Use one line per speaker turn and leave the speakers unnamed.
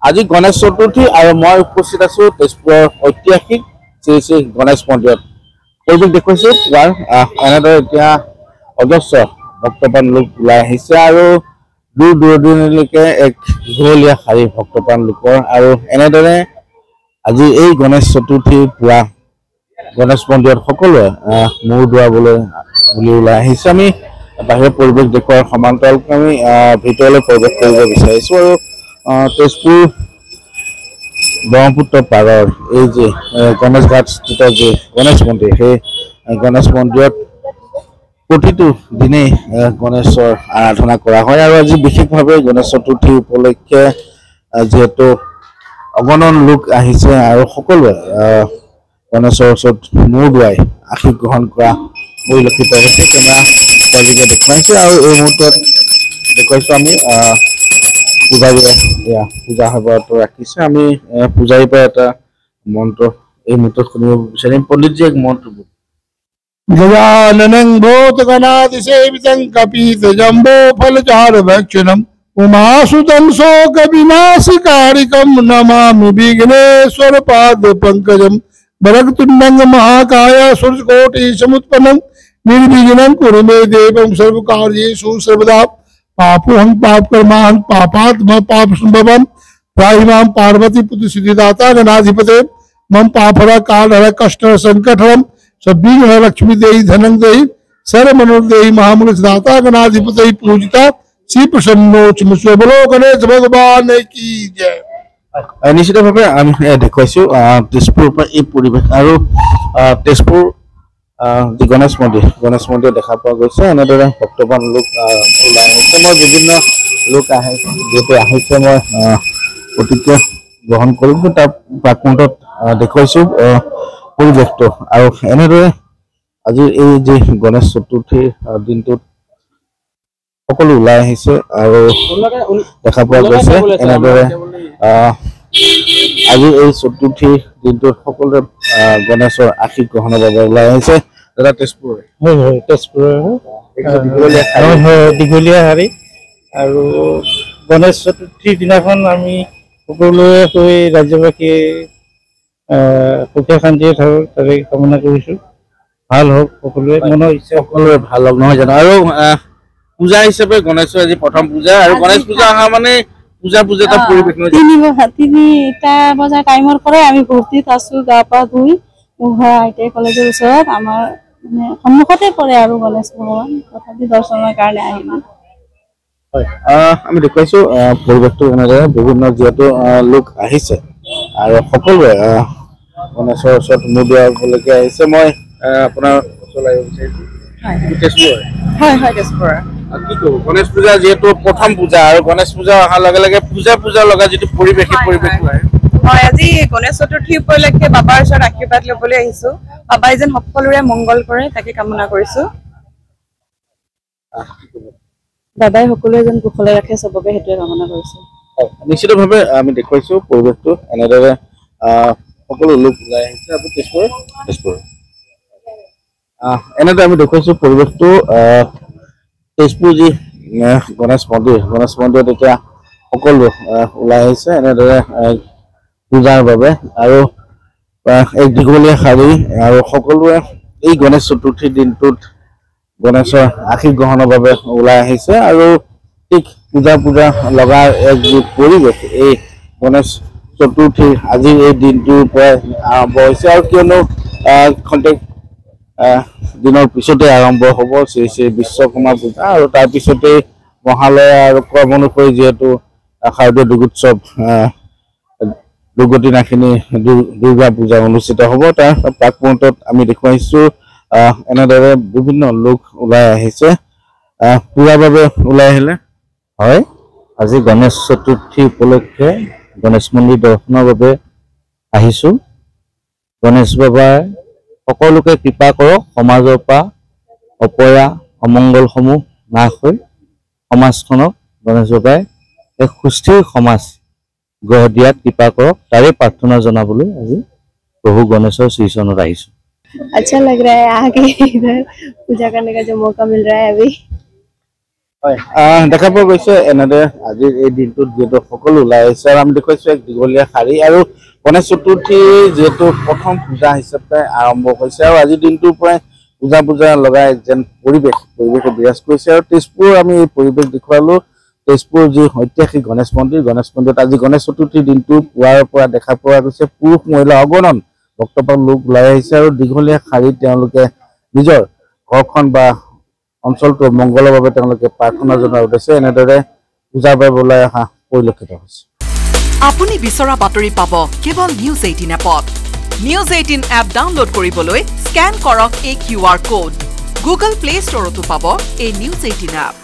আজি গণেশ চতুৰ্থী আৰু মই উপস্থিত আছো তেজপুৰৰ ঐতিহাসিক শ্ৰী শ্ৰী গণেশ মন্দিৰত। পৰিৱেশ দেখুৱাইছো পুৱাৰ এনেদৰে এতিয়া অজস্ৰ ভক্তপ্ৰাণ লোক ওলাই আহিছে আৰু দূৰ দূৰণিলৈকে এক দীঘলীয়া শাৰী ভক্তপ্ৰাণ লোকৰ আৰু এনেদৰে আজি এই গণেশ চতুৰ্থীৰ পুৱা গণেশ মন্দিৰত সকলোৱে মূৰ দোৱাবলৈ বুলি ওলাই আহিছে। আমি বাহিৰৰ পৰিৱেশ দেখুৱাৰ সমান্তৰালকৈ আমি ভিতৰলৈ প্ৰৱেশ কৰিব বিচাৰিছো আৰু তেজপুৰ ব্ৰহ্মপুত্ৰ পাৰৰ এই যে গণেশ ঘাট স্থিত যে গণেশ মন্দিৰ, সেই গণেশ মন্দিৰত প্ৰতিটো দিনেই গণেশৰ আৰাধনা কৰা হয় আৰু আজি বিশেষভাৱে গণেশ চতুৰ্থী উপলক্ষে যিহেতু অগণন লোক আহিছে আৰু সকলোৱে গণেশৰ ওচৰত মূৰ দোৱাই আশীষ গ্ৰহণ কৰা পৰিলক্ষিত হৈছে। কেমেৰা দেখুৱাইছে আৰু এই মুহূৰ্তত দেখুৱাইছো আমি পূজাৰীয়ে পূজা সভাটো ৰাখিছে। আমি পূজাৰীৰ পৰা এটা মন্ত্ৰ এই মুহূৰ্তত শুনিব বিচাৰিম। পণ্ডিতজী এক মন্ত্ৰ
गजाननं भूतगणातिसेवितं कपितजम्बो फलचारुभक्षणम् उमासुतं शोकविनाशकारिकं नमामि विघ्नेश्वरपादपङ्कजं वरदतुण्डं महाकाय सूर्यकोटिसमुत्पन्नं निर्विघ्नं कुरु मे देवं सर्वकार्येषु सर्वदा। पापोऽहं पापकर्माहं पापात्मा पापसम्भवं त्राहि मां पार्वतीपुत्रसिद्धिदाता गणाधिपते मम पापहर कालहर कष्टहर संकटहरं सद्विघ्न लक्ष्मी देहि धनं देहि सर्वमनोरथ महामूलदाता गणाधिपति पूजिता श्री प्रसन्नोचमुष्य बोलो गणेश भगवान की जय।
निश्चितभाৱে আমি দেখুৱাইছো তেজপুৰৰ পৰা এই পৰিৱেশ আৰু তেজপুৰ যি গণেশ মন্দিৰ দেখা পোৱা গৈছে। এনেদৰে ভক্তপ্ৰাণ লোক ওলাই আহিছে। মই বিভিন্ন লোক যিহেতু আহিছে মই প্ৰতিক্ৰিয়া গ্ৰহণ কৰিম। তাৰ প্ৰাকমুহূৰ্তত দেখুৱাইছো পৰিৱেশটো আৰু এনেদৰে আজি এই যে গণেশ চতুৰ্থীৰ দিনটোত সকলো ওলাই আহিছে আৰু দেখা পোৱা গৈছে। এনেদৰে আজি এই চতুৰ্থীৰ দিনটোত সকলোৱে গণেশৰ আশীষ গ্ৰহণৰ বাবে ওলাই আহিছে। দাদা তেজপুৰ
দীঘলীয়া শাৰী আৰু গণেশ চতুৰ্থীৰ দিনাখন আমি সকলোৱে হৈ ৰাজ্যবাসীয়ে সুখে শান্তিয়ে থাকক তাৰে কামনা কৰিছো। ভাল হওক সকলোৱে, মনৰ ইচ্ছা
সকলোৰে ভাল হওক নহয় জানো। আৰু পূজা হিচাপে গণেশৰ আজি প্ৰথম পূজা আৰু গণেশ পূজা অহা মানে পূজা এটা পৰিৱেশ নহয়।
3টা বজাৰ টাইমৰ পৰাই আমি ভৰ্তিত আছো, গা পা ধুই আইটিআই কলেজৰ ওচৰত আমাৰ মানে সন্মুখতে পৰে আৰু গণেশ ভগৱান, তথাপি দৰ্শনৰ কাৰণে আহিলো।
হয়, আমি দেখুৱাইছো পৰিৱেশটো এনেদৰে বিভিন্ন যিহেতু লোক আহিছে আৰু সকলোৱে গণেশৰ ওচৰত মূৰ দোৱাবলৈকে আহিছে। মই আপোনাৰ ওচৰলৈ আহিব বিচাৰিছো। তেজপুৰ
হয় হয় তেজপুৰৰ
কি কব, গণেশ পূজা যিহেতু প্ৰথম পূজা আৰু গণেশ পূজা অহাৰ লগে লগে পূজা লগা যিটো পৰিৱেশ সেই পৰিৱেশটো আহে।
হয়, আজি গণেশ চতুৰ্থী উপলক্ষে বাবাৰ ওচৰত আশীৰ্বাদ ল'বলৈ আহিছো। বাবাই যেন সকলোৰে মংগল কৰে তাকে কামনা কৰিছো। বাবাই সকলোৱে যেন কুশলে ৰাখে চবকে সেইটোৱে কামনা কৰিছো।
নিশ্চিতভাৱে আমি দেখুৱাইছো পৰিৱেশটো এনেদৰে সকলো লোক ওলাই আহিছে। আপুনি তেজপুৰ এনেদৰে আমি দেখুৱাইছো পৰিৱেশটো তেজপুৰ যি গণেশ মন্দিৰত এতিয়া সকলো ওলাই আহিছে এনেদৰে পূজাৰ বাবে আৰু এক দীঘলীয়া শাৰী আৰু সকলোৱে এই গণেশ চতুৰ্থীৰ দিনটোত গণেশৰ আশীষ গ্ৰহণৰ বাবে ওলাই আহিছে আৰু ঠিক পূজা লগা এক যি পৰিৱেশ এই গণেশ চতুৰ্থীৰ আজিৰ এই দিনটোৰ পৰাই আৰম্ভ হৈছে আৰু কিয়নো খন্তেক দিনৰ পিছতে আৰম্ভ হ'ব শ্ৰী শ্ৰী বিশ্বকৰ্মা পূজা আৰু তাৰপিছতেই মহালয়া আৰু ক্ৰম অনুসৰি যিহেতু শাৰদীয় দুৰ্গোৎসৱ দুৰ্গতিনাশিনী দুৰ্গা পূজা অনুষ্ঠিত হ'ব। তাৰ প্ৰাকমুহূৰ্তত আমি দেখুৱাইছো এনেদৰে বিভিন্ন লোক ওলাই আহিছে। পূজাৰ বাবে ওলাই আহিলে।
হয়, আজি গণেশ চতুৰ্থী উপলক্ষে গণেশ মন্দিৰ দৰ্শনৰ বাবে আহিছো। গণেশ বাবাই সকলোকে কৃপা কৰক, সমাজৰ পৰা অপয়া অমংগলসমূহ নাশ হৈ সমাজখনক গণেশ বাবাই এক সুস্থিৰ সমাজ গঢ় দিয়াত কৃপা কৰক, তাৰে প্ৰাৰ্থনা জনাবলৈ আজি প্ৰভু গণেশৰ শ্ৰীচৰণত আহিছো।
अच्छा लग रहा है आके इधर पूजा करने का जो मौका मिल रहा है अभी।
হয় দেখা পোৱা গৈছে এনেদৰে আজিৰ এই দিনটোত যিহেতু সকলো ওলাই আহিছে আৰু আমি দেখুৱাইছো এক দীঘলীয়া শাৰী আৰু গণেশ চতুৰ্থী যিহেতু প্ৰথম পূজা হিচাপে আৰম্ভ হৈছে আৰু আজিৰ দিনটোৰ পৰাই পূজা লগাই যেন পৰিৱেশে বিৰাজ কৰিছে আৰু তেজপুৰ আমি এই পৰিৱেশ দেখুৱালো তেজপুৰ যি ঐতিহাসিক গণেশ মন্দিৰত আজি গণেশ চতুৰ্থীৰ দিনটো পুৱাৰ পৰা দেখা পোৱা গৈছে পুৰুষ মহিলা অগণন ভক্তপাল লোক ওলাই আহিছে আৰু দীঘলীয়া শাৰীত তেওঁলোকে নিজৰ ঘৰখন বা অঞ্চলটো মংগলৰ বাবে তেওঁলোকে প্ৰাৰ্থনা জনাই উঠিছে এনেদৰে পূজাৰ বাবে ওলাই অহা পৰিলক্ষিত হৈছে
আপুনি বিচৰা বাতৰি পাব কেৱল নিউজ 18 এপত নিউজ 18 এপ ডাউনলোড কৰিবলৈ স্ক্যান কৰক এই QR কোড গুগল প্লে ষ্টৰতো পাব এই নিউজ 18 এপ